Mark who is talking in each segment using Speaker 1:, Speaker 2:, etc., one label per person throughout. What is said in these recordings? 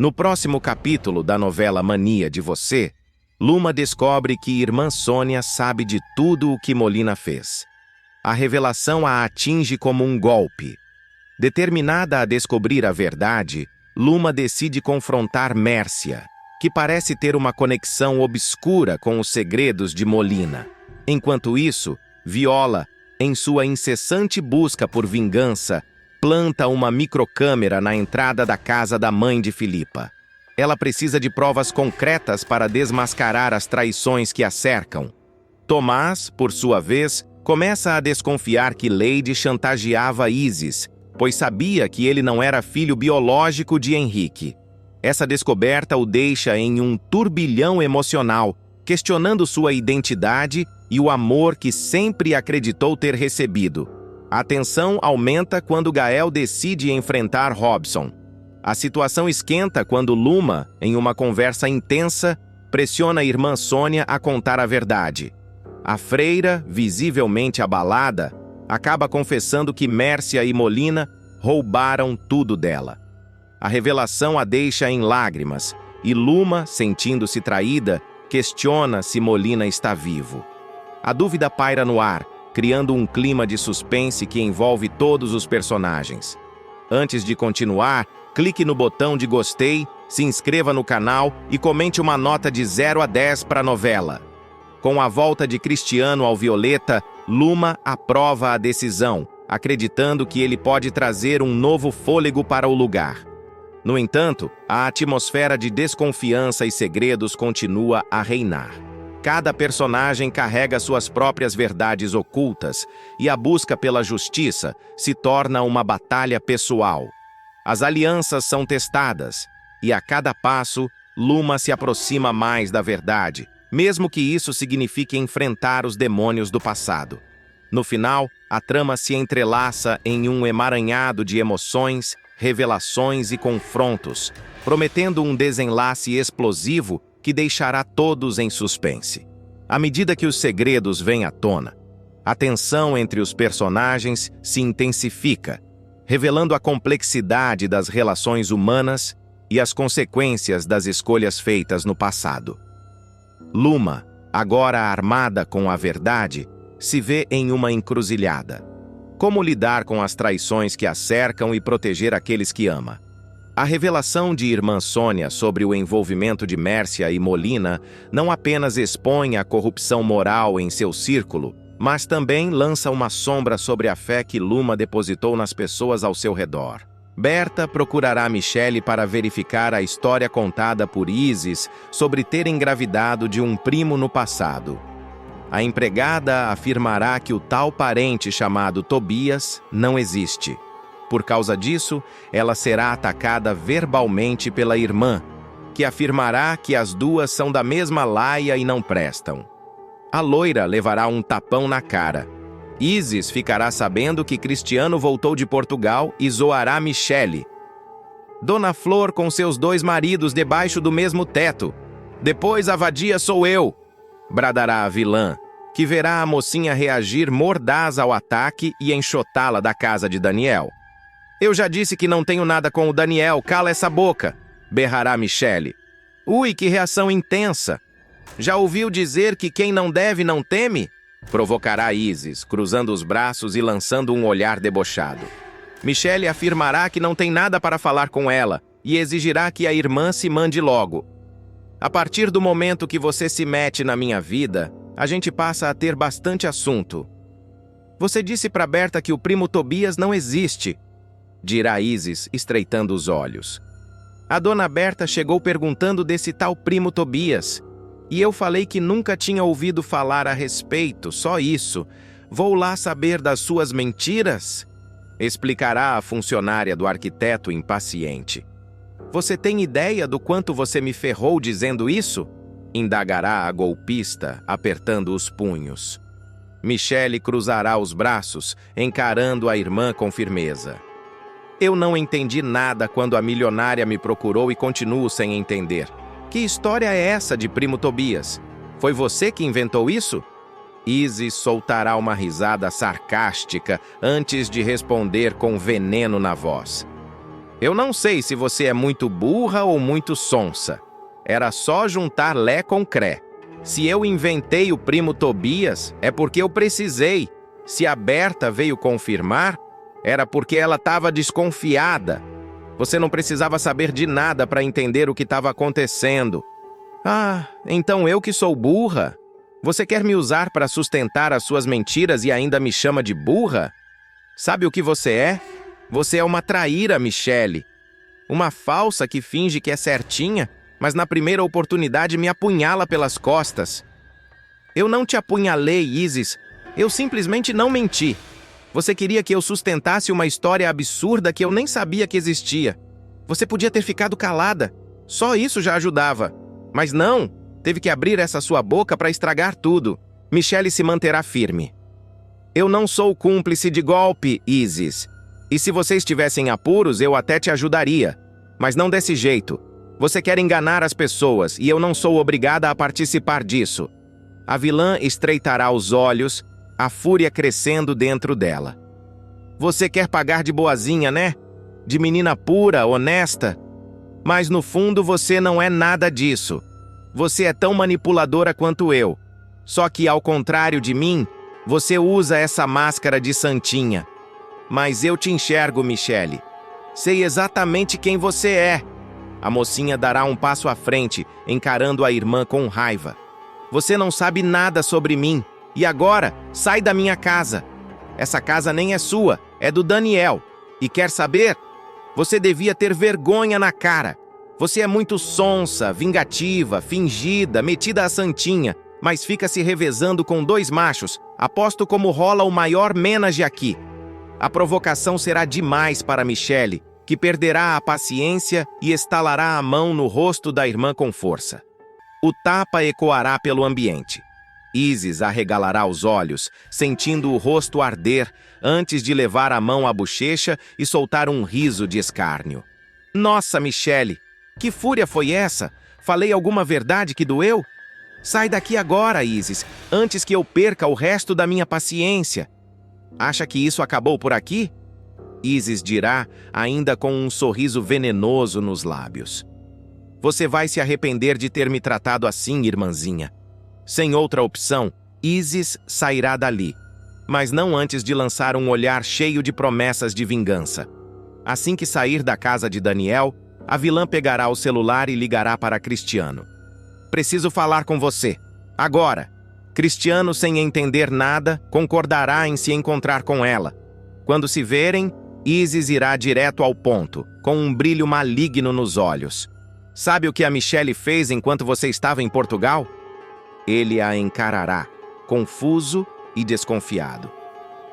Speaker 1: No próximo capítulo da novela Mania de Você, Luma descobre que irmã Sônia sabe de tudo o que Molina fez. A revelação a atinge como um golpe. Determinada a descobrir a verdade, Luma decide confrontar Mércia, que parece ter uma conexão obscura com os segredos de Molina. Enquanto isso, Viola, em sua incessante busca por vingança, planta uma microcâmera na entrada da casa da mãe de Filipa. Ela precisa de provas concretas para desmascarar as traições que a cercam. Tomás, por sua vez, começa a desconfiar que Lady chantageava Isis, pois sabia que ele não era filho biológico de Henrique. Essa descoberta o deixa em um turbilhão emocional, questionando sua identidade e o amor que sempre acreditou ter recebido. A tensão aumenta quando Gael decide enfrentar Robson. A situação esquenta quando Luma, em uma conversa intensa, pressiona a irmã Sônia a contar a verdade. A freira, visivelmente abalada, acaba confessando que Mércia e Molina roubaram tudo dela. A revelação a deixa em lágrimas, e Luma, sentindo-se traída, questiona se Molina está vivo. A dúvida paira no ar, criando um clima de suspense que envolve todos os personagens. Antes de continuar, clique no botão de gostei, se inscreva no canal e comente uma nota de 0 a 10 para a novela. Com a volta de Cristiano ao Violeta, Luma aprova a decisão, acreditando que ele pode trazer um novo fôlego para o lugar. No entanto, a atmosfera de desconfiança e segredos continua a reinar. Cada personagem carrega suas próprias verdades ocultas, e a busca pela justiça se torna uma batalha pessoal. As alianças são testadas, e a cada passo, Luma se aproxima mais da verdade, mesmo que isso signifique enfrentar os demônios do passado. No final, a trama se entrelaça em um emaranhado de emoções, revelações e confrontos, prometendo um desenlace explosivo que deixará todos em suspense. À medida que os segredos vêm à tona, a tensão entre os personagens se intensifica, revelando a complexidade das relações humanas e as consequências das escolhas feitas no passado. Luma, agora armada com a verdade, se vê em uma encruzilhada. Como lidar com as traições que a cercam e proteger aqueles que ama? A revelação de irmã Sônia sobre o envolvimento de Mércia e Molina não apenas expõe a corrupção moral em seu círculo, mas também lança uma sombra sobre a fé que Luma depositou nas pessoas ao seu redor. Berta procurará Michele para verificar a história contada por Isis sobre ter engravidado de um primo no passado. A empregada afirmará que o tal parente chamado Tobias não existe. Por causa disso, ela será atacada verbalmente pela irmã, que afirmará que as duas são da mesma laia e não prestam. A loira levará um tapão na cara. Isis ficará sabendo que Cristiano voltou de Portugal e zoará Michele. Dona Flor com seus 2 maridos debaixo do mesmo teto. Depois a vadia sou eu, bradará a vilã, que verá a mocinha reagir mordaz ao ataque e enxotá-la da casa de Daniel. Eu já disse que não tenho nada com o Daniel, cala essa boca, berrará Michele. Ui, que reação intensa! Já ouviu dizer que quem não deve não teme? Provocará Isis, cruzando os braços e lançando um olhar debochado. Michele afirmará que não tem nada para falar com ela e exigirá que a irmã se mande logo. A partir do momento que você se mete na minha vida, a gente passa a ter bastante assunto. Você disse para Berta que o primo Tobias não existe, dirá Isis, estreitando os olhos. A dona Berta chegou perguntando desse tal primo Tobias, e eu falei que nunca tinha ouvido falar a respeito, só isso. Vou lá saber das suas mentiras? Explicará a funcionária do arquiteto impaciente. Você tem ideia do quanto você me ferrou dizendo isso? Indagará a golpista, apertando os punhos. Michele cruzará os braços, encarando a irmã com firmeza. Eu não entendi nada quando a milionária me procurou e continuo sem entender. Que história é essa de primo Tobias? Foi você que inventou isso? Isis soltará uma risada sarcástica antes de responder com veneno na voz. Eu não sei se você é muito burra ou muito sonsa. Era só juntar Lé com Cré. Se eu inventei o primo Tobias, é porque eu precisei. Se a Berta veio confirmar, era porque ela estava desconfiada. Você não precisava saber de nada para entender o que estava acontecendo. Ah, então eu que sou burra? Você quer me usar para sustentar as suas mentiras e ainda me chama de burra? Sabe o que você é? Você é uma traíra, Michele. Uma falsa que finge que é certinha, mas na primeira oportunidade me apunhala pelas costas. Eu não te apunhalei, Isis. Eu simplesmente não menti. Você queria que eu sustentasse uma história absurda que eu nem sabia que existia. Você podia ter ficado calada. Só isso já ajudava. Mas não, teve que abrir essa sua boca para estragar tudo. Michele se manterá firme. Eu não sou cúmplice de golpe, Isis. E se você estivesse em apuros, eu até te ajudaria. Mas não desse jeito. Você quer enganar as pessoas e eu não sou obrigada a participar disso. A vilã estreitará os olhos, a fúria crescendo dentro dela. Você quer pagar de boazinha, né? De menina pura, honesta? Mas no fundo você não é nada disso. Você é tão manipuladora quanto eu. Só que, ao contrário de mim, você usa essa máscara de santinha. Mas eu te enxergo, Michele. Sei exatamente quem você é. A mocinha dará um passo à frente, encarando a irmã com raiva. Você não sabe nada sobre mim. E agora, sai da minha casa. Essa casa nem é sua, é do Daniel. E quer saber? Você devia ter vergonha na cara. Você é muito sonsa, vingativa, fingida, metida a santinha, mas fica se revezando com 2 machos. Aposto como rola o maior menage aqui. A provocação será demais para Michele, que perderá a paciência e estalará a mão no rosto da irmã com força. O tapa ecoará pelo ambiente. Isis arregalará os olhos, sentindo o rosto arder, antes de levar a mão à bochecha e soltar um riso de escárnio. Nossa, Michele, que fúria foi essa? Falei alguma verdade que doeu? Sai daqui agora, Isis, antes que eu perca o resto da minha paciência. Acha que isso acabou por aqui? Isis dirá, ainda com um sorriso venenoso nos lábios. Você vai se arrepender de ter me tratado assim, irmãzinha. Sem outra opção, Isis sairá dali, mas não antes de lançar um olhar cheio de promessas de vingança. Assim que sair da casa de Daniel, a vilã pegará o celular e ligará para Cristiano. Preciso falar com você. Agora. Cristiano, sem entender nada, concordará em se encontrar com ela. Quando se verem, Isis irá direto ao ponto, com um brilho maligno nos olhos. Sabe o que a Michele fez enquanto você estava em Portugal? Ele a encarará, confuso e desconfiado.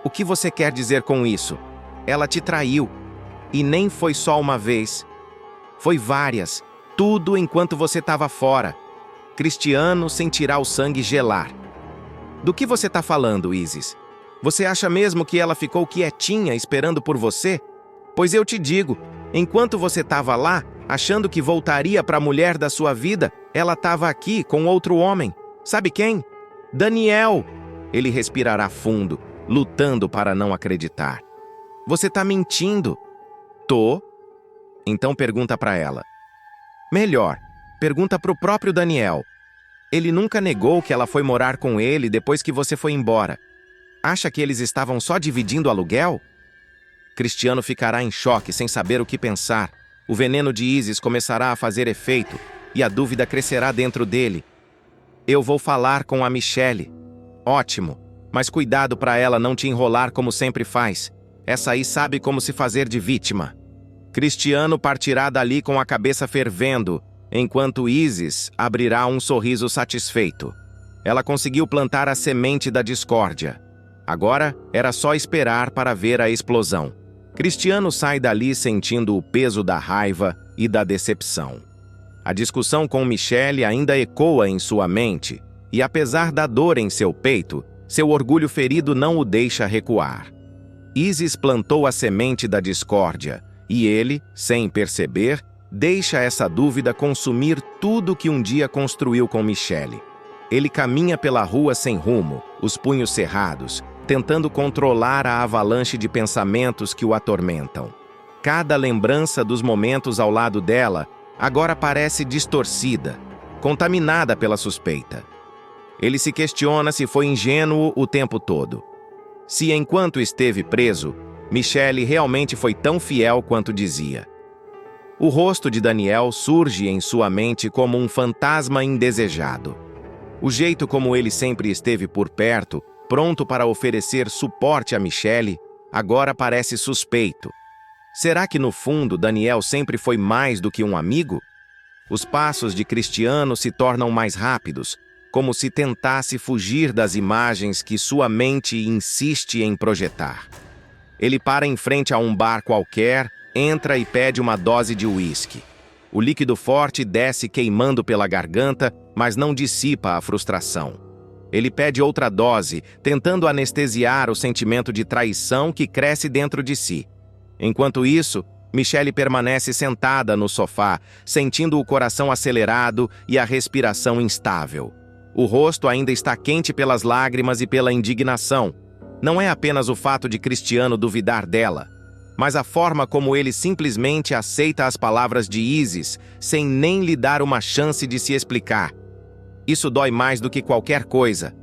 Speaker 1: O que você quer dizer com isso? Ela te traiu. E nem foi só uma vez. Foi várias. Tudo enquanto você estava fora. Cristiano sentirá o sangue gelar. Do que você está falando, Isis? Você acha mesmo que ela ficou quietinha esperando por você? Pois eu te digo, enquanto você estava lá, achando que voltaria para a mulher da sua vida, ela estava aqui com outro homem. Sabe quem? Daniel! Ele respirará fundo, lutando para não acreditar. Você está mentindo. Tô? Então pergunta para ela. Melhor, pergunta para o próprio Daniel. Ele nunca negou que ela foi morar com ele depois que você foi embora. Acha que eles estavam só dividindo aluguel? Cristiano ficará em choque, sem saber o que pensar. O veneno de Isis começará a fazer efeito, e a dúvida crescerá dentro dele. Eu vou falar com a Michele. Ótimo, mas cuidado para ela não te enrolar como sempre faz. Essa aí sabe como se fazer de vítima. Cristiano partirá dali com a cabeça fervendo, enquanto Isis abrirá um sorriso satisfeito. Ela conseguiu plantar a semente da discórdia. Agora era só esperar para ver a explosão. Cristiano sai dali sentindo o peso da raiva e da decepção. A discussão com Michele ainda ecoa em sua mente, e apesar da dor em seu peito, seu orgulho ferido não o deixa recuar. Isis plantou a semente da discórdia, e ele, sem perceber, deixa essa dúvida consumir tudo que um dia construiu com Michele. Ele caminha pela rua sem rumo, os punhos cerrados, tentando controlar a avalanche de pensamentos que o atormentam. Cada lembrança dos momentos ao lado dela agora parece distorcida, contaminada pela suspeita. Ele se questiona se foi ingênuo o tempo todo. Se, enquanto esteve preso, Michelle realmente foi tão fiel quanto dizia. O rosto de Daniel surge em sua mente como um fantasma indesejado. O jeito como ele sempre esteve por perto, pronto para oferecer suporte a Michelle, agora parece suspeito. Será que no fundo Daniel sempre foi mais do que um amigo? Os passos de Cristiano se tornam mais rápidos, como se tentasse fugir das imagens que sua mente insiste em projetar. Ele para em frente a um bar qualquer, entra e pede uma dose de uísque. O líquido forte desce queimando pela garganta, mas não dissipa a frustração. Ele pede outra dose, tentando anestesiar o sentimento de traição que cresce dentro de si. Enquanto isso, Michelle permanece sentada no sofá, sentindo o coração acelerado e a respiração instável. O rosto ainda está quente pelas lágrimas e pela indignação. Não é apenas o fato de Cristiano duvidar dela, mas a forma como ele simplesmente aceita as palavras de Isis, sem nem lhe dar uma chance de se explicar. Isso dói mais do que qualquer coisa.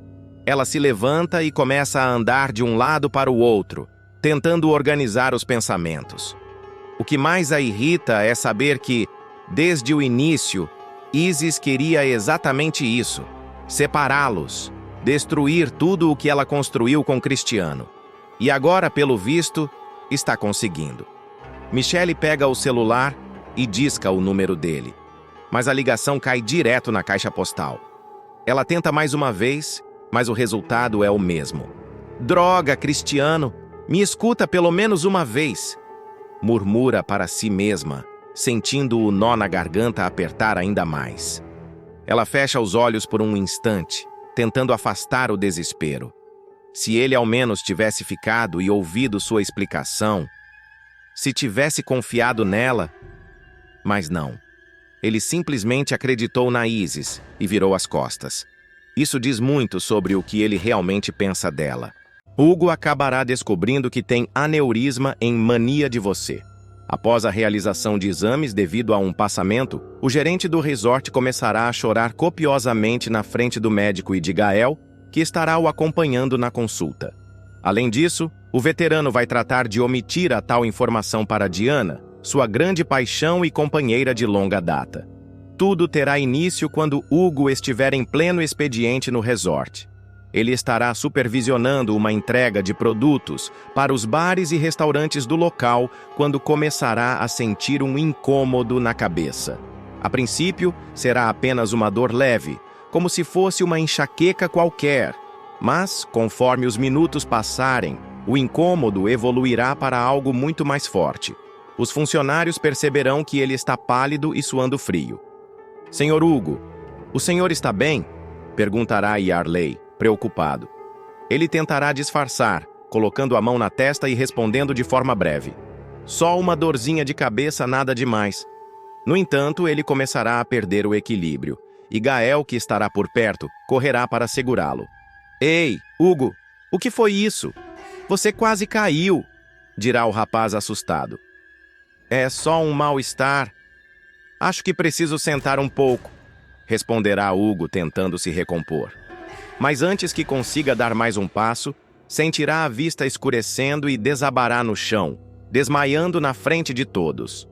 Speaker 1: Ela se levanta e começa a andar de um lado para o outro, tentando organizar os pensamentos. O que mais a irrita é saber que, desde o início, Isis queria exatamente isso: separá-los, destruir tudo o que ela construiu com Cristiano. E agora, pelo visto, está conseguindo. Michelle pega o celular e disca o número dele, mas a ligação cai direto na caixa postal. Ela tenta mais uma vez, mas o resultado é o mesmo. Droga, Cristiano! Me escuta pelo menos uma vez! Murmura para si mesma, sentindo o nó na garganta apertar ainda mais. Ela fecha os olhos por um instante, tentando afastar o desespero. Se ele ao menos tivesse ficado e ouvido sua explicação, se tivesse confiado nela, mas não. Ele simplesmente acreditou na Isis e virou as costas. Isso diz muito sobre o que ele realmente pensa dela. Hugo acabará descobrindo que tem aneurisma em Mania de Você. Após a realização de exames devido a um passamento, o gerente do resort começará a chorar copiosamente na frente do médico e de Gael, que estará o acompanhando na consulta. Além disso, o veterano vai tratar de omitir a tal informação para Diana, sua grande paixão e companheira de longa data. Tudo terá início quando Hugo estiver em pleno expediente no resort. Ele estará supervisionando uma entrega de produtos para os bares e restaurantes do local quando começará a sentir um incômodo na cabeça. A princípio, será apenas uma dor leve, como se fosse uma enxaqueca qualquer. Mas, conforme os minutos passarem, o incômodo evoluirá para algo muito mais forte. Os funcionários perceberão que ele está pálido e suando frio. Senhor Hugo, o senhor está bem? Perguntará Yarley, preocupado. Ele tentará disfarçar, colocando a mão na testa e respondendo de forma breve. Só uma dorzinha de cabeça, nada demais. No entanto, ele começará a perder o equilíbrio, e Gael, que estará por perto, correrá para segurá-lo. Ei, Hugo, o que foi isso? Você quase caiu, dirá o rapaz assustado. É só um mal-estar. Acho que preciso sentar um pouco, responderá Hugo tentando se recompor. Mas antes que consiga dar mais um passo, sentirá a vista escurecendo e desabará no chão, desmaiando na frente de todos.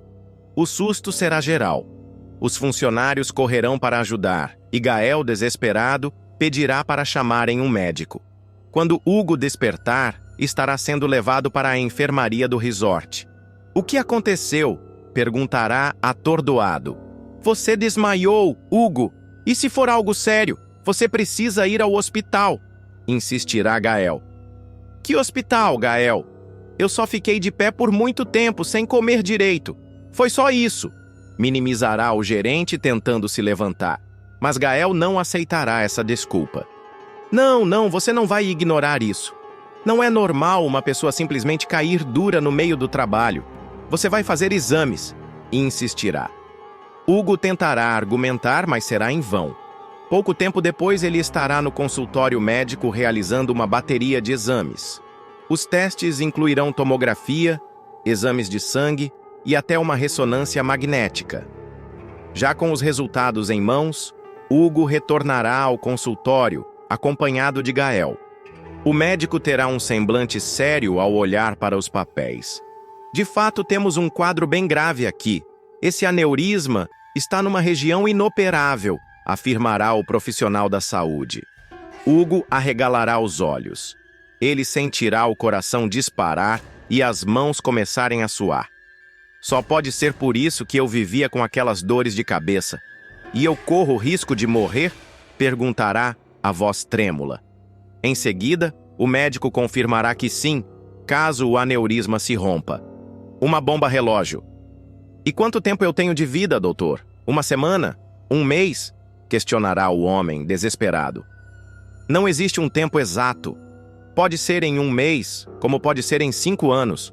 Speaker 1: O susto será geral. Os funcionários correrão para ajudar, e Gael, desesperado, pedirá para chamarem um médico. Quando Hugo despertar, estará sendo levado para a enfermaria do resort. O que aconteceu? Perguntará atordoado. Você desmaiou, Hugo. E se for algo sério, você precisa ir ao hospital, insistirá Gael. Que hospital, Gael? Eu só fiquei de pé por muito tempo, sem comer direito. Foi só isso, minimizará o gerente tentando se levantar. Mas Gael não aceitará essa desculpa. Não, você não vai ignorar isso. Não é normal uma pessoa simplesmente cair dura no meio do trabalho. Você vai fazer exames, insistirá. Hugo tentará argumentar, mas será em vão. Pouco tempo depois, ele estará no consultório médico realizando uma bateria de exames. Os testes incluirão tomografia, exames de sangue, e até uma ressonância magnética. Já com os resultados em mãos, Hugo retornará ao consultório, acompanhado de Gael. O médico terá um semblante sério ao olhar para os papéis. De fato, temos um quadro bem grave aqui. Esse aneurisma está numa região inoperável, afirmará o profissional da saúde. Hugo arregalará os olhos. Ele sentirá o coração disparar e as mãos começarem a suar. Só pode ser por isso que eu vivia com aquelas dores de cabeça. E eu corro o risco de morrer? Perguntará a voz trêmula. Em seguida, o médico confirmará que sim, caso o aneurisma se rompa. Uma bomba relógio. E quanto tempo eu tenho de vida, doutor? Uma semana? Um mês? Questionará o homem, desesperado. Não existe um tempo exato. Pode ser em um mês, como pode ser em 5 anos.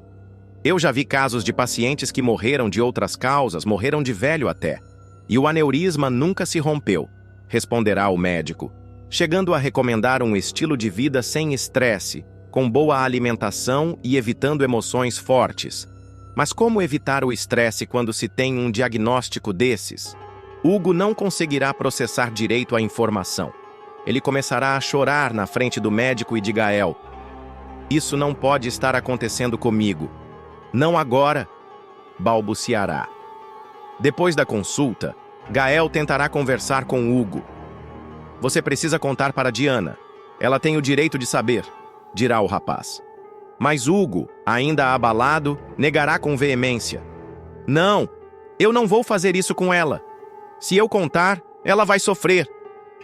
Speaker 1: Eu já vi casos de pacientes que morreram de outras causas, morreram de velho até. E o aneurisma nunca se rompeu, responderá o médico, chegando a recomendar um estilo de vida sem estresse, com boa alimentação e evitando emoções fortes. Mas como evitar o estresse quando se tem um diagnóstico desses? Hugo não conseguirá processar direito a informação. Ele começará a chorar na frente do médico e de Gael. Isso não pode estar acontecendo comigo. Não agora, balbuciará. Depois da consulta, Gael tentará conversar com Hugo. Você precisa contar para Diana. Ela tem o direito de saber, dirá o rapaz. Mas Hugo, ainda abalado, negará com veemência. Não, eu não vou fazer isso com ela. Se eu contar, ela vai sofrer.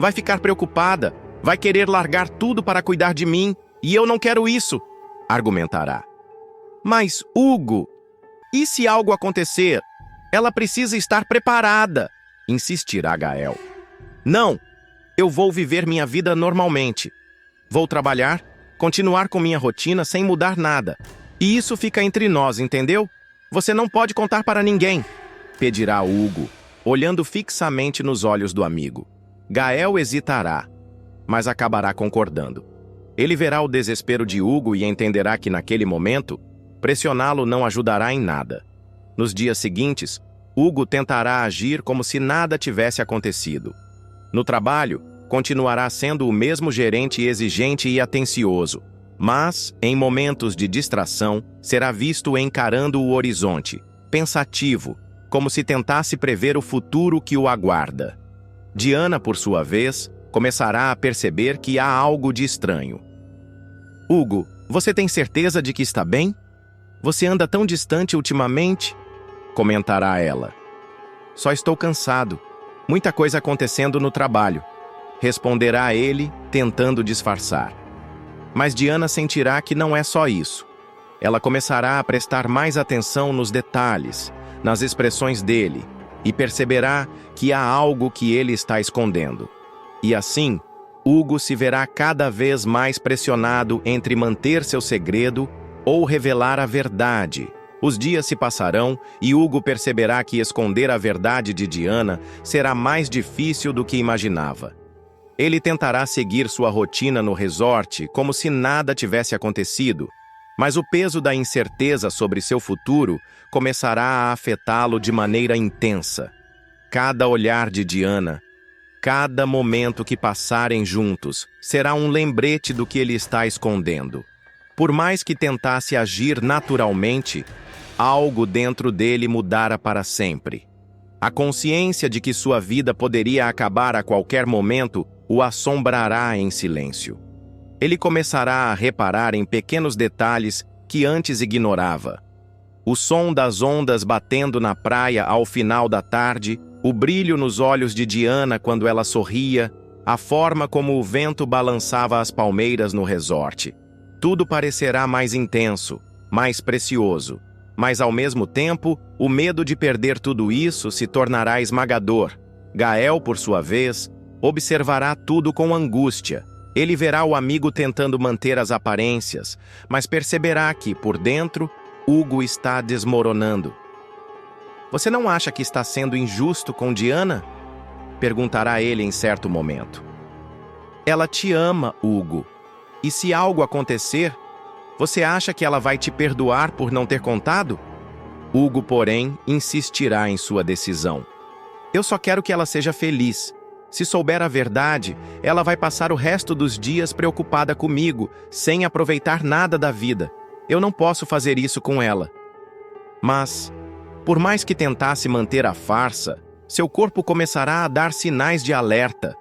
Speaker 1: Vai ficar preocupada, vai querer largar tudo para cuidar de mim, e eu não quero isso, argumentará. Mas, Hugo, e se algo acontecer? Ela precisa estar preparada, insistirá Gael. Não, eu vou viver minha vida normalmente. Vou trabalhar, continuar com minha rotina sem mudar nada. E isso fica entre nós, entendeu? Você não pode contar para ninguém, pedirá Hugo, olhando fixamente nos olhos do amigo. Gael hesitará, mas acabará concordando. Ele verá o desespero de Hugo e entenderá que, naquele momento, pressioná-lo não ajudará em nada. Nos dias seguintes, Hugo tentará agir como se nada tivesse acontecido. No trabalho, continuará sendo o mesmo gerente exigente e atencioso, mas, em momentos de distração, será visto encarando o horizonte, pensativo, como se tentasse prever o futuro que o aguarda. Diana, por sua vez, começará a perceber que há algo de estranho. Hugo, você tem certeza de que está bem? Você anda tão distante ultimamente? Comentará ela. Só estou cansado. Muita coisa acontecendo no trabalho. Responderá ele, tentando disfarçar. Mas Diana sentirá que não é só isso. Ela começará a prestar mais atenção nos detalhes, nas expressões dele, e perceberá que há algo que ele está escondendo. E assim, Hugo se verá cada vez mais pressionado entre manter seu segredo ou revelar a verdade. Os dias se passarão e Hugo perceberá que esconder a verdade de Diana será mais difícil do que imaginava. Ele tentará seguir sua rotina no resort como se nada tivesse acontecido, mas o peso da incerteza sobre seu futuro começará a afetá-lo de maneira intensa. Cada olhar de Diana, cada momento que passarem juntos, será um lembrete do que ele está escondendo. Por mais que tentasse agir naturalmente, algo dentro dele mudara para sempre. A consciência de que sua vida poderia acabar a qualquer momento o assombrará em silêncio. Ele começará a reparar em pequenos detalhes que antes ignorava. O som das ondas batendo na praia ao final da tarde, o brilho nos olhos de Diana quando ela sorria, a forma como o vento balançava as palmeiras no resort. Tudo parecerá mais intenso, mais precioso. Mas, ao mesmo tempo, o medo de perder tudo isso se tornará esmagador. Gael, por sua vez, observará tudo com angústia. Ele verá o amigo tentando manter as aparências, mas perceberá que, por dentro, Hugo está desmoronando. Você não acha que está sendo injusto com Diana? Perguntará ele em certo momento. Ela te ama, Hugo. E se algo acontecer, você acha que ela vai te perdoar por não ter contado? Hugo, porém, insistirá em sua decisão. Eu só quero que ela seja feliz. Se souber a verdade, ela vai passar o resto dos dias preocupada comigo, sem aproveitar nada da vida. Eu não posso fazer isso com ela. Mas, por mais que tentasse manter a farsa, seu corpo começará a dar sinais de alerta.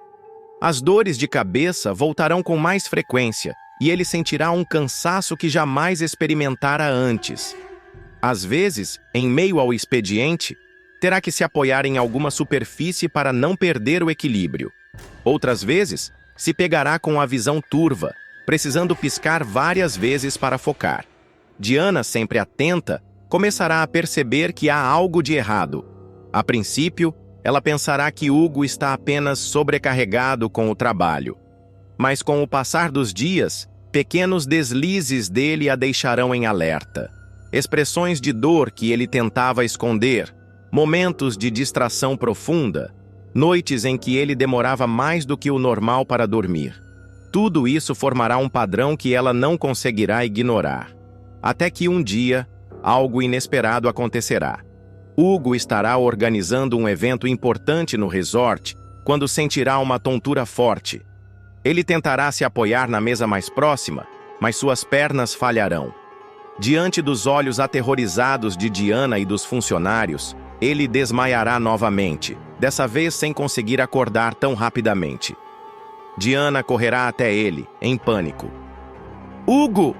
Speaker 1: As dores de cabeça voltarão com mais frequência e ele sentirá um cansaço que jamais experimentara antes. Às vezes, em meio ao expediente, terá que se apoiar em alguma superfície para não perder o equilíbrio. Outras vezes, se pegará com a visão turva, precisando piscar várias vezes para focar. Diana, sempre atenta, começará a perceber que há algo de errado. A princípio, ela pensará que Hugo está apenas sobrecarregado com o trabalho. Mas com o passar dos dias, pequenos deslizes dele a deixarão em alerta. Expressões de dor que ele tentava esconder, momentos de distração profunda, noites em que ele demorava mais do que o normal para dormir. Tudo isso formará um padrão que ela não conseguirá ignorar. Até que um dia, algo inesperado acontecerá. Hugo estará organizando um evento importante no resort quando sentirá uma tontura forte. Ele tentará se apoiar na mesa mais próxima, mas suas pernas falharão. Diante dos olhos aterrorizados de Diana e dos funcionários, ele desmaiará novamente, dessa vez sem conseguir acordar tão rapidamente. Diana correrá até ele, em pânico. Hugo!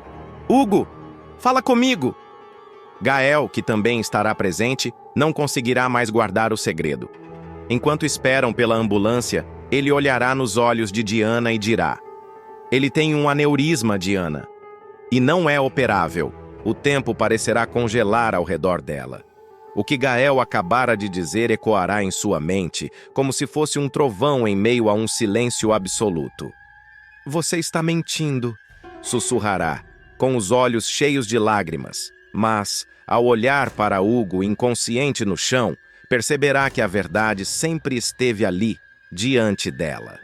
Speaker 1: Hugo! Fala comigo! Gael, que também estará presente, não conseguirá mais guardar o segredo. Enquanto esperam pela ambulância, ele olhará nos olhos de Diana e dirá: Ele tem um aneurisma, Diana. E não é operável. O tempo parecerá congelar ao redor dela. O que Gael acabara de dizer ecoará em sua mente, como se fosse um trovão em meio a um silêncio absoluto. Você está mentindo, sussurrará, com os olhos cheios de lágrimas. Mas, ao olhar para Hugo inconsciente no chão, perceberá que a verdade sempre esteve ali, diante dela.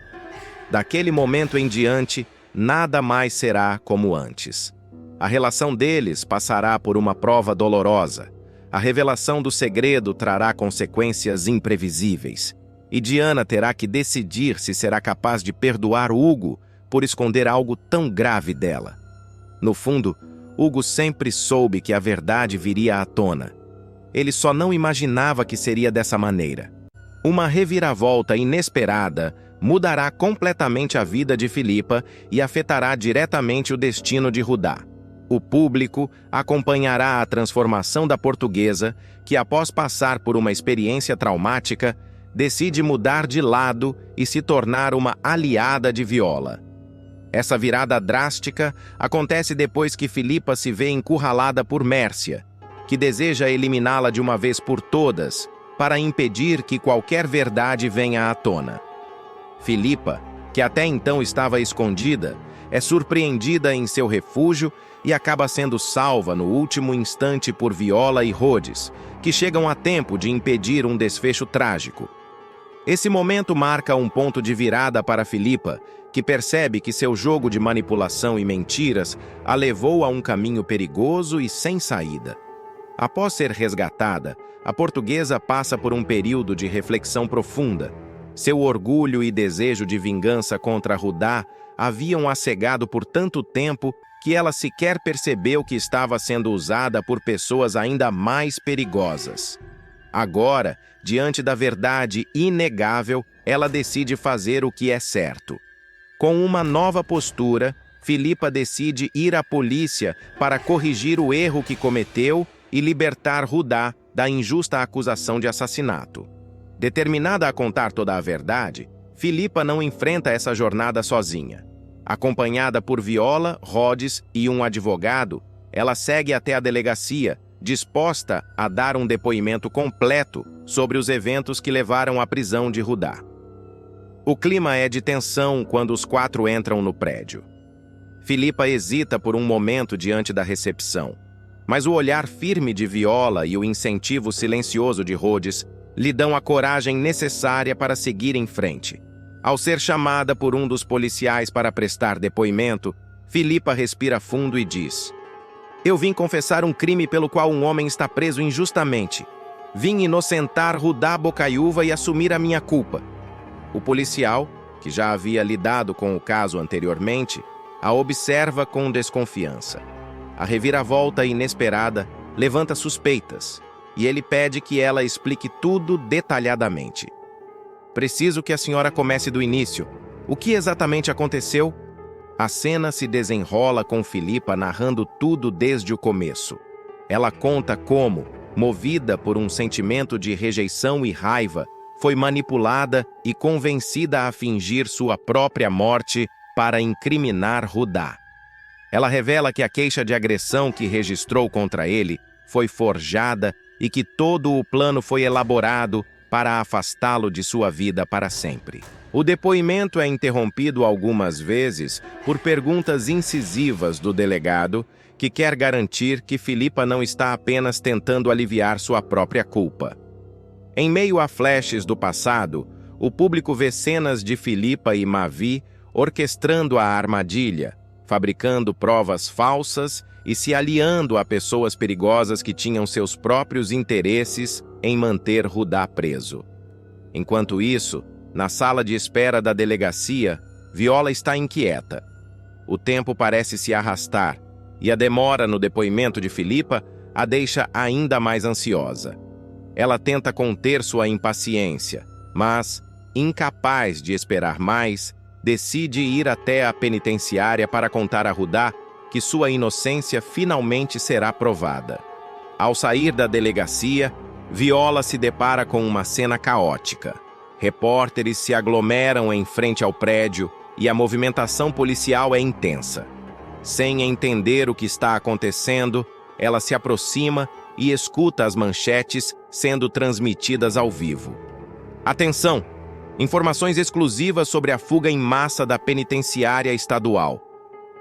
Speaker 1: Daquele momento em diante, nada mais será como antes. A relação deles passará por uma prova dolorosa. A revelação do segredo trará consequências imprevisíveis. E Diana terá que decidir se será capaz de perdoar Hugo por esconder algo tão grave dela. No fundo, Hugo sempre soube que a verdade viria à tona. Ele só não imaginava que seria dessa maneira. Uma reviravolta inesperada mudará completamente a vida de Filipa e afetará diretamente o destino de Rudá. O público acompanhará a transformação da portuguesa, que após passar por uma experiência traumática, decide mudar de lado e se tornar uma aliada de Viola. Essa virada drástica acontece depois que Filipa se vê encurralada por Mércia, que deseja eliminá-la de uma vez por todas, para impedir que qualquer verdade venha à tona. Filipa, que até então estava escondida, é surpreendida em seu refúgio e acaba sendo salva no último instante por Viola e Rhodes, que chegam a tempo de impedir um desfecho trágico. Esse momento marca um ponto de virada para Filipa, que percebe que seu jogo de manipulação e mentiras a levou a um caminho perigoso e sem saída. Após ser resgatada, a portuguesa passa por um período de reflexão profunda. Seu orgulho e desejo de vingança contra Rudá haviam-a cegado por tanto tempo que ela sequer percebeu que estava sendo usada por pessoas ainda mais perigosas. Agora, diante da verdade inegável, ela decide fazer o que é certo. Com uma nova postura, Filipa decide ir à polícia para corrigir o erro que cometeu e libertar Rudá da injusta acusação de assassinato. Determinada a contar toda a verdade, Filipa não enfrenta essa jornada sozinha. Acompanhada por Viola, Rhodes e um advogado, ela segue até a delegacia, disposta a dar um depoimento completo sobre os eventos que levaram à prisão de Rudá. O clima é de tensão quando os quatro entram no prédio. Filipa hesita por um momento diante da recepção, mas o olhar firme de Viola e o incentivo silencioso de Rhodes lhe dão a coragem necessária para seguir em frente. Ao ser chamada por um dos policiais para prestar depoimento, Filipa respira fundo e diz: Eu vim confessar um crime pelo qual um homem está preso injustamente. Vim inocentar Rudá Bocaiúva e assumir a minha culpa. O policial, que já havia lidado com o caso anteriormente, a observa com desconfiança. A reviravolta inesperada levanta suspeitas, e ele pede que ela explique tudo detalhadamente. Preciso que a senhora comece do início. O que exatamente aconteceu? A cena se desenrola com Filipa narrando tudo desde o começo. Ela conta como, movida por um sentimento de rejeição e raiva, foi manipulada e convencida a fingir sua própria morte para incriminar Rudá. Ela revela que a queixa de agressão que registrou contra ele foi forjada e que todo o plano foi elaborado para afastá-lo de sua vida para sempre. O depoimento é interrompido algumas vezes por perguntas incisivas do delegado, que quer garantir que Filipa não está apenas tentando aliviar sua própria culpa. Em meio a flashes do passado, o público vê cenas de Filipa e Mavi orquestrando a armadilha, fabricando provas falsas e se aliando a pessoas perigosas que tinham seus próprios interesses em manter Rudá preso. Enquanto isso, na sala de espera da delegacia, Viola está inquieta. O tempo parece se arrastar, e a demora no depoimento de Filipa a deixa ainda mais ansiosa. Ela tenta conter sua impaciência, mas, incapaz de esperar mais, decide ir até a penitenciária para contar a Rudá que sua inocência finalmente será provada. Ao sair da delegacia, Viola se depara com uma cena caótica. Repórteres se aglomeram em frente ao prédio e a movimentação policial é intensa. Sem entender o que está acontecendo, ela se aproxima e escuta as manchetes sendo transmitidas ao vivo. Atenção! Informações exclusivas sobre a fuga em massa da penitenciária estadual.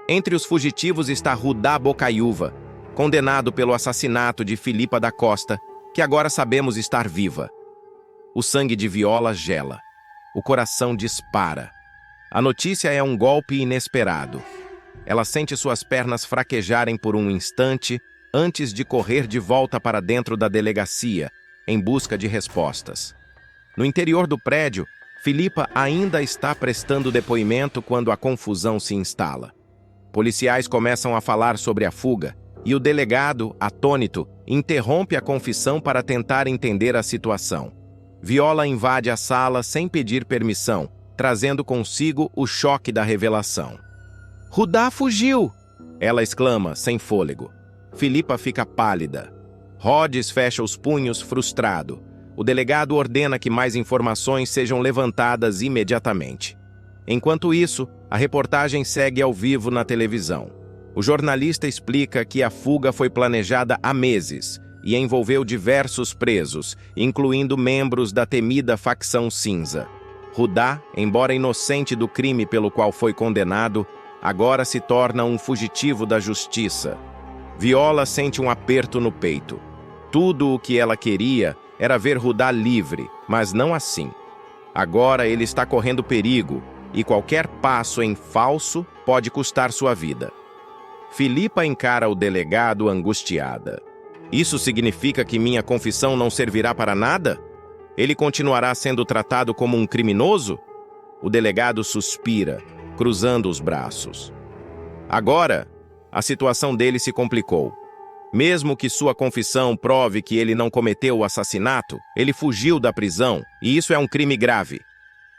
Speaker 1: Entre os fugitivos está Rudá Bocaiúva, condenado pelo assassinato de Filipa da Costa, que agora sabemos estar viva. O sangue de Viola gela. O coração dispara. A notícia é um golpe inesperado. Ela sente suas pernas fraquejarem por um instante antes de correr de volta para dentro da delegacia, em busca de respostas. No interior do prédio, Filipa ainda está prestando depoimento quando a confusão se instala. Policiais começam a falar sobre a fuga, e o delegado, atônito, interrompe a confissão para tentar entender a situação. Viola invade a sala sem pedir permissão, trazendo consigo o choque da revelação. "Rudá fugiu!" ela exclama, sem fôlego. Filipa fica pálida. Rhodes fecha os punhos, frustrado. O delegado ordena que mais informações sejam levantadas imediatamente. Enquanto isso, a reportagem segue ao vivo na televisão. O jornalista explica que a fuga foi planejada há meses e envolveu diversos presos, incluindo membros da temida facção cinza. Rudá, embora inocente do crime pelo qual foi condenado, agora se torna um fugitivo da justiça. Viola sente um aperto no peito. Tudo o que ela queria era ver Rudá livre, mas não assim. Agora ele está correndo perigo, e qualquer passo em falso pode custar sua vida. Filipa encara o delegado angustiada. "Isso significa que minha confissão não servirá para nada? Ele continuará sendo tratado como um criminoso?" O delegado suspira, cruzando os braços. Agora, a situação dele se complicou. Mesmo que sua confissão prove que ele não cometeu o assassinato, ele fugiu da prisão, e isso é um crime grave.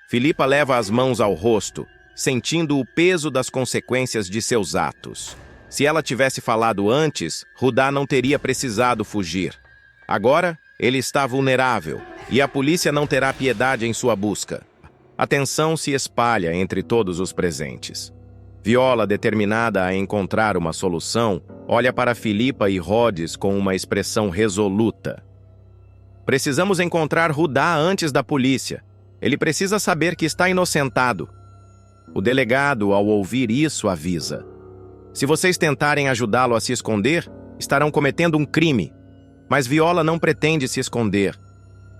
Speaker 1: Filipa leva as mãos ao rosto, sentindo o peso das consequências de seus atos. Se ela tivesse falado antes, Rudá não teria precisado fugir. Agora, ele está vulnerável, e a polícia não terá piedade em sua busca. A tensão se espalha entre todos os presentes. Viola, determinada a encontrar uma solução, olha para Filipa e Rhodes com uma expressão resoluta. "Precisamos encontrar Rudá antes da polícia. Ele precisa saber que está inocentado." O delegado, ao ouvir isso, avisa: "Se vocês tentarem ajudá-lo a se esconder, estarão cometendo um crime." Mas Viola não pretende se esconder.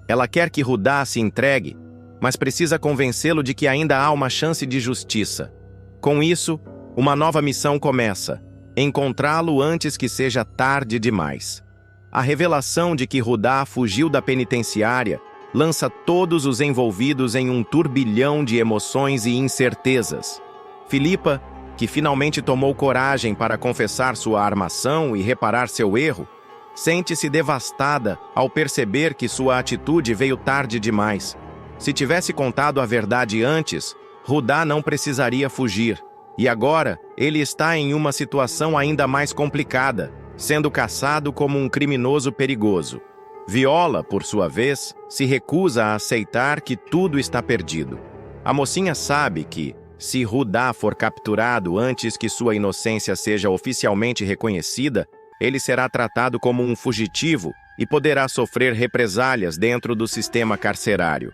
Speaker 1: Ela quer que Rudá se entregue, mas precisa convencê-lo de que ainda há uma chance de justiça. Com isso, uma nova missão começa: encontrá-lo antes que seja tarde demais. A revelação de que Rudá fugiu da penitenciária lança todos os envolvidos em um turbilhão de emoções e incertezas. Filipa, que finalmente tomou coragem para confessar sua armação e reparar seu erro, sente-se devastada ao perceber que sua atitude veio tarde demais. Se tivesse contado a verdade antes, Rudá não precisaria fugir. E agora, ele está em uma situação ainda mais complicada, sendo caçado como um criminoso perigoso. Viola, por sua vez, se recusa a aceitar que tudo está perdido. A mocinha sabe que, se Rudá for capturado antes que sua inocência seja oficialmente reconhecida, ele será tratado como um fugitivo e poderá sofrer represálias dentro do sistema carcerário.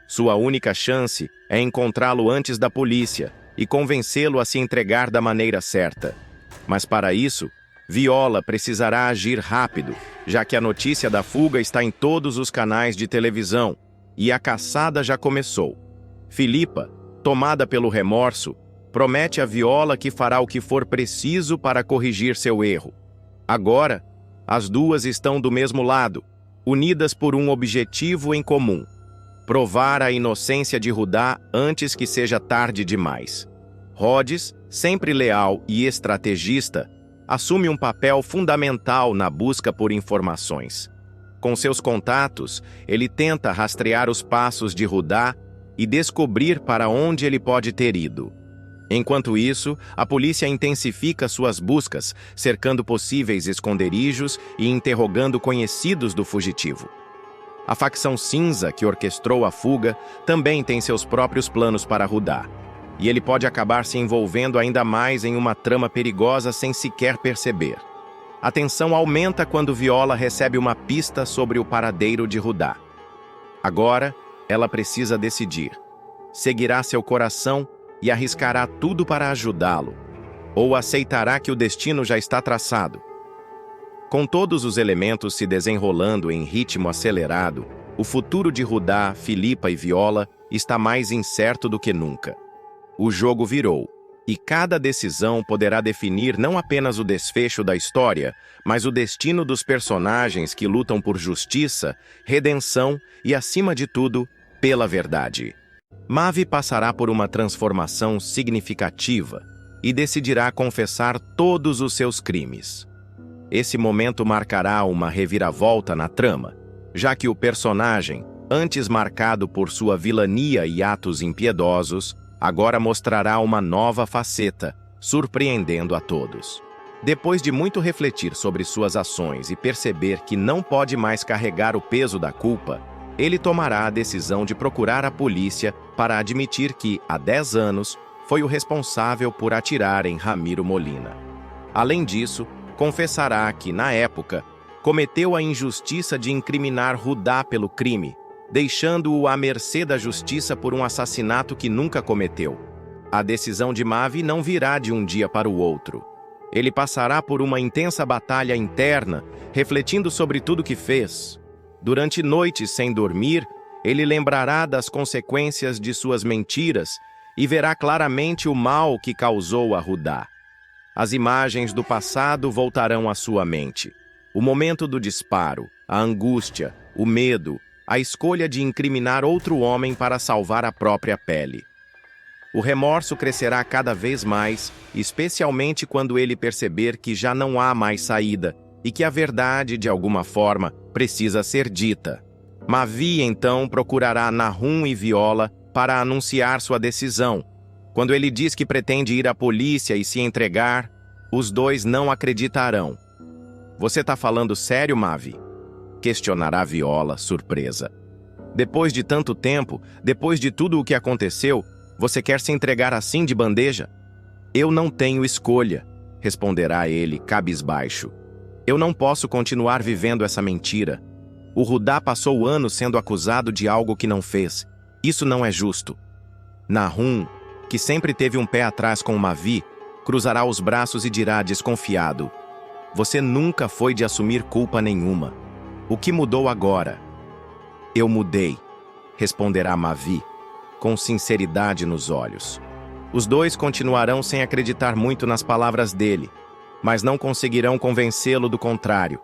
Speaker 1: Sua única chance é encontrá-lo antes da polícia e convencê-lo a se entregar da maneira certa. Mas para isso, Viola precisará agir rápido, já que a notícia da fuga está em todos os canais de televisão e a caçada já começou. Filipa, tomada pelo remorso, promete a Viola que fará o que for preciso para corrigir seu erro. Agora, as duas estão do mesmo lado, unidas por um objetivo em comum: provar a inocência de Rudá antes que seja tarde demais. Rhodes, sempre leal e estrategista, assume um papel fundamental na busca por informações. Com seus contatos, ele tenta rastrear os passos de Rudá e descobrir para onde ele pode ter ido. Enquanto isso, a polícia intensifica suas buscas, cercando possíveis esconderijos e interrogando conhecidos do fugitivo. A facção cinza que orquestrou a fuga também tem seus próprios planos para Rudá, e ele pode acabar se envolvendo ainda mais em uma trama perigosa sem sequer perceber. A tensão aumenta quando Viola recebe uma pista sobre o paradeiro de Rudá. Agora, ela precisa decidir: seguirá seu coração e arriscará tudo para ajudá-lo, ou aceitará que o destino já está traçado? Com todos os elementos se desenrolando em ritmo acelerado, o futuro de Rudá, Filipa e Viola está mais incerto do que nunca. O jogo virou, e cada decisão poderá definir não apenas o desfecho da história, mas o destino dos personagens que lutam por justiça, redenção e, acima de tudo, pela verdade. Mavi passará por uma transformação significativa e decidirá confessar todos os seus crimes. Esse momento marcará uma reviravolta na trama, já que o personagem, antes marcado por sua vilania e atos impiedosos, agora mostrará uma nova faceta, surpreendendo a todos. Depois de muito refletir sobre suas ações e perceber que não pode mais carregar o peso da culpa, ele tomará a decisão de procurar a polícia para admitir que, há 10 anos, foi o responsável por atirar em Ramiro Molina. Além disso, confessará que, na época, cometeu a injustiça de incriminar Rudá pelo crime, deixando-o à mercê da justiça por um assassinato que nunca cometeu. A decisão de Mavi não virá de um dia para o outro. Ele passará por uma intensa batalha interna, refletindo sobre tudo que fez. Durante noites sem dormir, ele lembrará das consequências de suas mentiras e verá claramente o mal que causou a Rudá. As imagens do passado voltarão à sua mente. O momento do disparo, a angústia, o medo, a escolha de incriminar outro homem para salvar a própria pele. O remorso crescerá cada vez mais, especialmente quando ele perceber que já não há mais saída e que a verdade, de alguma forma, precisa ser dita. Mavi, então, procurará Nahum e Viola para anunciar sua decisão. Quando ele diz que pretende ir à polícia e se entregar, os dois não acreditarão. "Você está falando sério, Mavi?" questionará Viola, surpresa. "Depois de tanto tempo, depois de tudo o que aconteceu, você quer se entregar assim de bandeja?" "Eu não tenho escolha", responderá ele, cabisbaixo. "Eu não posso continuar vivendo essa mentira. O Rudá passou anos sendo acusado de algo que não fez. Isso não é justo." Nahum, que sempre teve um pé atrás com Mavi, cruzará os braços e dirá desconfiado: "Você nunca foi de assumir culpa nenhuma. O que mudou agora?" "Eu mudei", responderá Mavi, com sinceridade nos olhos. Os dois continuarão sem acreditar muito nas palavras dele. mas não conseguirão convencê-lo do contrário.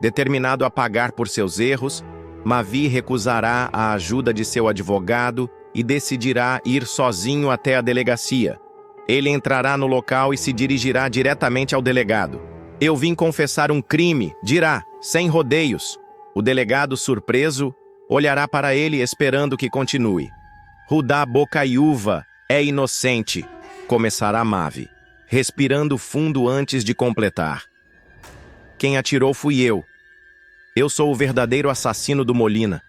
Speaker 1: Determinado a pagar por seus erros, Mavi recusará a ajuda de seu advogado e decidirá ir sozinho até a delegacia. Ele entrará no local e se dirigirá diretamente ao delegado. Eu vim confessar um crime, dirá, sem rodeios. O delegado, surpreso, olhará para ele esperando que continue. Rudá Bocaiúva é inocente, começará Mavi, respirando fundo antes de completar. Quem atirou fui eu. Eu sou o verdadeiro assassino do Molina.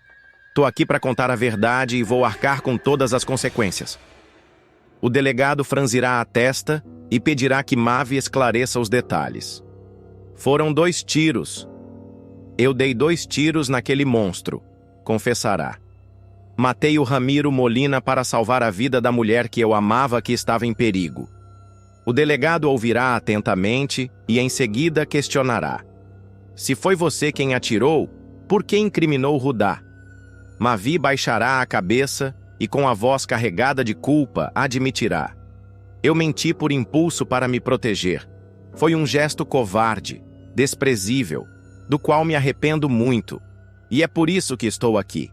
Speaker 1: Tô aqui para contar a verdade e vou arcar com todas as consequências. O delegado franzirá a testa e pedirá que Mavi esclareça os detalhes. Foram 2 tiros. Eu dei 2 tiros naquele monstro, confessará. Matei o Ramiro Molina para salvar a vida da mulher que eu amava que estava em perigo. O delegado ouvirá atentamente e em seguida questionará. Se foi você quem atirou, por que incriminou Rudá? Mavi baixará a cabeça e com a voz carregada de culpa admitirá. Eu menti por impulso para me proteger. Foi um gesto covarde, desprezível, do qual me arrependo muito, e é por isso que estou aqui.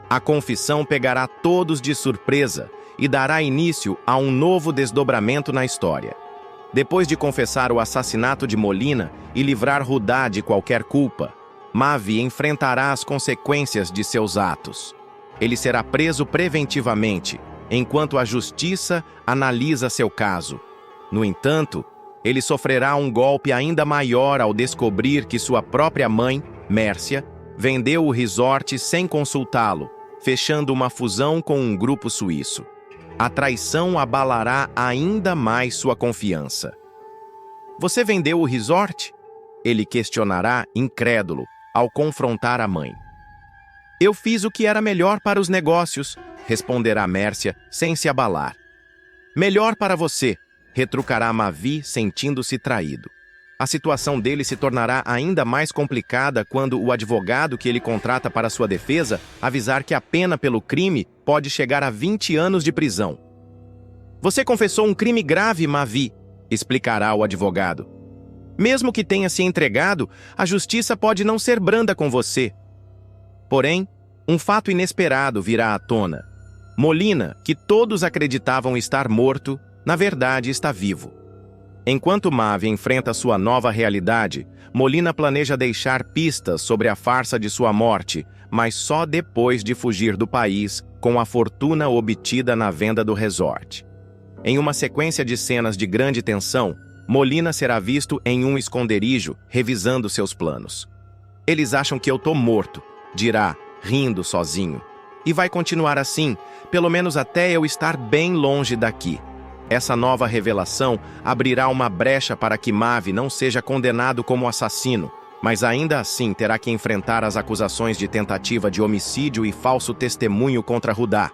Speaker 1: A confissão pegará todos de surpresa e dará início a um novo desdobramento na história. Depois de confessar o assassinato de Molina e livrar Rudá de qualquer culpa, Mavi enfrentará as consequências de seus atos. Ele será preso preventivamente, enquanto a justiça analisa seu caso. No entanto, ele sofrerá um golpe ainda maior ao descobrir que sua própria mãe, Mércia, vendeu o resort sem consultá-lo, fechando uma fusão com um grupo suíço. A traição abalará ainda mais sua confiança. Você vendeu o resort? Ele questionará, incrédulo, ao confrontar a mãe. Eu fiz o que era melhor para os negócios, responderá Mércia, sem se abalar. Melhor para você, retrucará Mavi, sentindo-se traído. A situação dele se tornará ainda mais complicada quando o advogado que ele contrata para sua defesa avisar que a pena pelo crime pode chegar a 20 anos de prisão. Você confessou um crime grave, Mavi, explicará o advogado. Mesmo que tenha se entregado, a justiça pode não ser branda com você. Porém, um fato inesperado virá à tona. Molina, que todos acreditavam estar morto, na verdade está vivo. Enquanto Mavi enfrenta sua nova realidade, Molina planeja deixar pistas sobre a farsa de sua morte, mas só depois de fugir do país com a fortuna obtida na venda do resort. Em uma sequência de cenas de grande tensão, Molina será visto em um esconderijo, revisando seus planos. Eles acham que eu tô morto, dirá, rindo sozinho. E vai continuar assim, pelo menos até eu estar bem longe daqui. Essa nova revelação abrirá uma brecha para que Mavi não seja condenado como assassino, mas ainda assim terá que enfrentar as acusações de tentativa de homicídio e falso testemunho contra Rudá.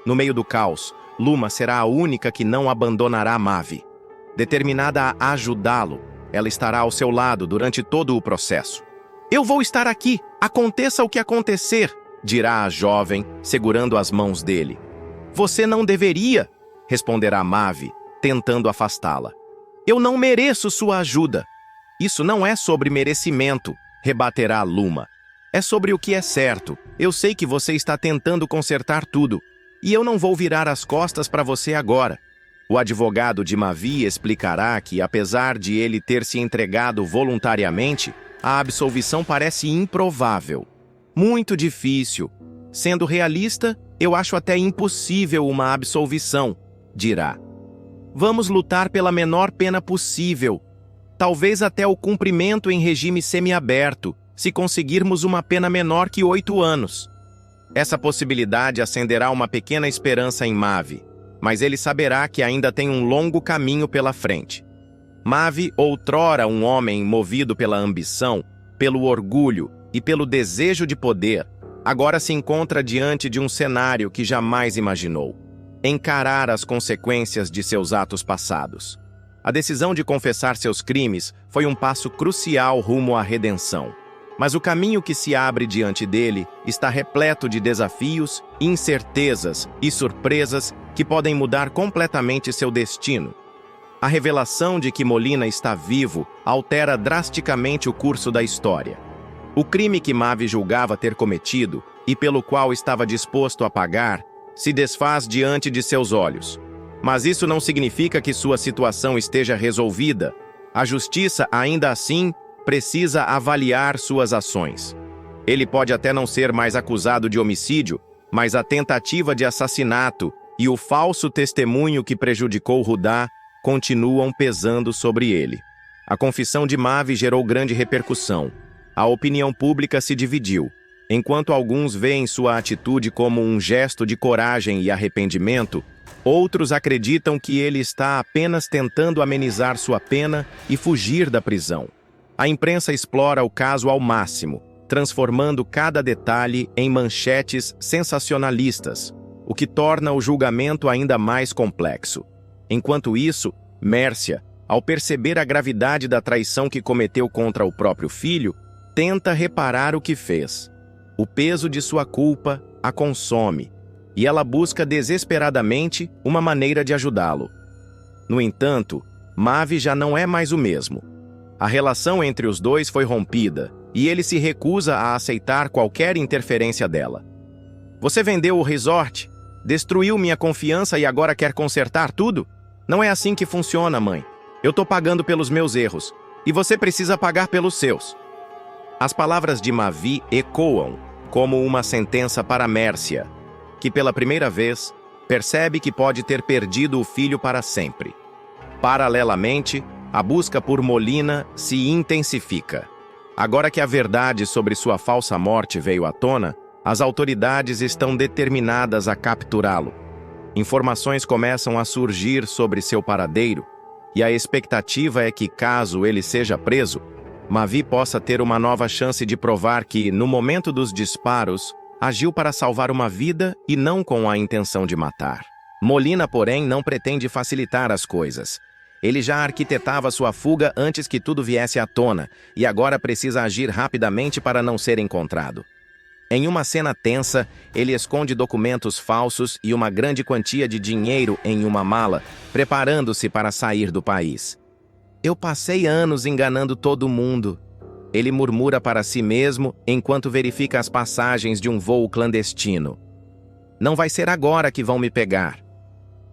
Speaker 1: No meio do caos, Luma será a única que não abandonará Mavi. Determinada a ajudá-lo, ela estará ao seu lado durante todo o processo. Eu vou estar aqui, aconteça o que acontecer, dirá a jovem, segurando as mãos dele. Você não deveria, responderá Mavi, tentando afastá-la. Eu não mereço sua ajuda. Isso não é sobre merecimento, rebaterá Luma. É sobre o que é certo. Eu sei que você está tentando consertar tudo, e eu não vou virar as costas para você agora. O advogado de Mavi explicará que, apesar de ele ter se entregado voluntariamente, a absolvição parece improvável. Muito difícil. Sendo realista, eu acho até impossível uma absolvição, dirá. Vamos lutar pela menor pena possível, talvez até o cumprimento em regime semiaberto, se conseguirmos uma pena menor que 8 anos. Essa possibilidade acenderá uma pequena esperança em Mavi, mas ele saberá que ainda tem um longo caminho pela frente. Mavi, outrora um homem movido pela ambição, pelo orgulho e pelo desejo de poder, agora se encontra diante de um cenário que jamais imaginou: encarar as consequências de seus atos passados. A decisão de confessar seus crimes foi um passo crucial rumo à redenção. Mas o caminho que se abre diante dele está repleto de desafios, incertezas e surpresas que podem mudar completamente seu destino. A revelação de que Molina está vivo altera drasticamente o curso da história. O crime que Mavi julgava ter cometido e pelo qual estava disposto a pagar se desfaz diante de seus olhos. Mas isso não significa que sua situação esteja resolvida. A justiça, ainda assim, precisa avaliar suas ações. Ele pode até não ser mais acusado de homicídio, mas a tentativa de assassinato e o falso testemunho que prejudicou Rudá continuam pesando sobre ele. A confissão de Mavi gerou grande repercussão. A opinião pública se dividiu. Enquanto alguns veem sua atitude como um gesto de coragem e arrependimento, outros acreditam que ele está apenas tentando amenizar sua pena e fugir da prisão. A imprensa explora o caso ao máximo, transformando cada detalhe em manchetes sensacionalistas, o que torna o julgamento ainda mais complexo. Enquanto isso, Mércia, ao perceber a gravidade da traição que cometeu contra o próprio filho, tenta reparar o que fez. O peso de sua culpa a consome, e ela busca desesperadamente uma maneira de ajudá-lo. No entanto, Mavi já não é mais o mesmo. A relação entre os dois foi rompida, e ele se recusa a aceitar qualquer interferência dela. Você vendeu o resort, destruiu minha confiança e agora quer consertar tudo? Não é assim que funciona, mãe. Eu tô pagando pelos meus erros, e você precisa pagar pelos seus. As palavras de Mavi ecoam como uma sentença para Mércia, que pela primeira vez percebe que pode ter perdido o filho para sempre. Paralelamente, a busca por Molina se intensifica. Agora que a verdade sobre sua falsa morte veio à tona, as autoridades estão determinadas a capturá-lo. Informações começam a surgir sobre seu paradeiro, e a expectativa é que, caso ele seja preso, Mavi possa ter uma nova chance de provar que, no momento dos disparos, agiu para salvar uma vida e não com a intenção de matar. Molina, porém, não pretende facilitar as coisas. Ele já arquitetava sua fuga antes que tudo viesse à tona, e agora precisa agir rapidamente para não ser encontrado. Em uma cena tensa, ele esconde documentos falsos e uma grande quantia de dinheiro em uma mala, preparando-se para sair do país. Eu passei anos enganando todo mundo. Ele murmura para si mesmo enquanto verifica as passagens de um voo clandestino. Não vai ser agora que vão me pegar.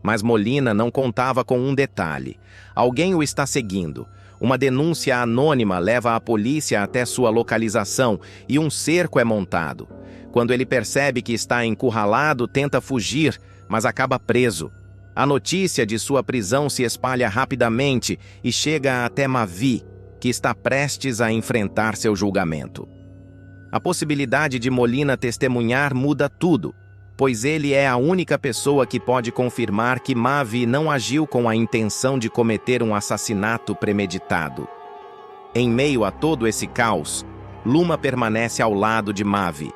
Speaker 1: Mas Molina não contava com um detalhe. Alguém o está seguindo. Uma denúncia anônima leva a polícia até sua localização e um cerco é montado. Quando ele percebe que está encurralado, tenta fugir, mas acaba preso. A notícia de sua prisão se espalha rapidamente e chega até Mavi, que está prestes a enfrentar seu julgamento. A possibilidade de Molina testemunhar muda tudo, pois ele é a única pessoa que pode confirmar que Mavi não agiu com a intenção de cometer um assassinato premeditado. Em meio a todo esse caos, Luma permanece ao lado de Mavi.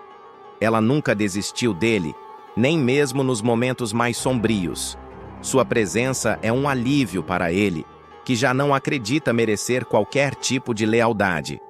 Speaker 1: Ela nunca desistiu dele, nem mesmo nos momentos mais sombrios. Sua presença é um alívio para ele, que já não acredita merecer qualquer tipo de lealdade.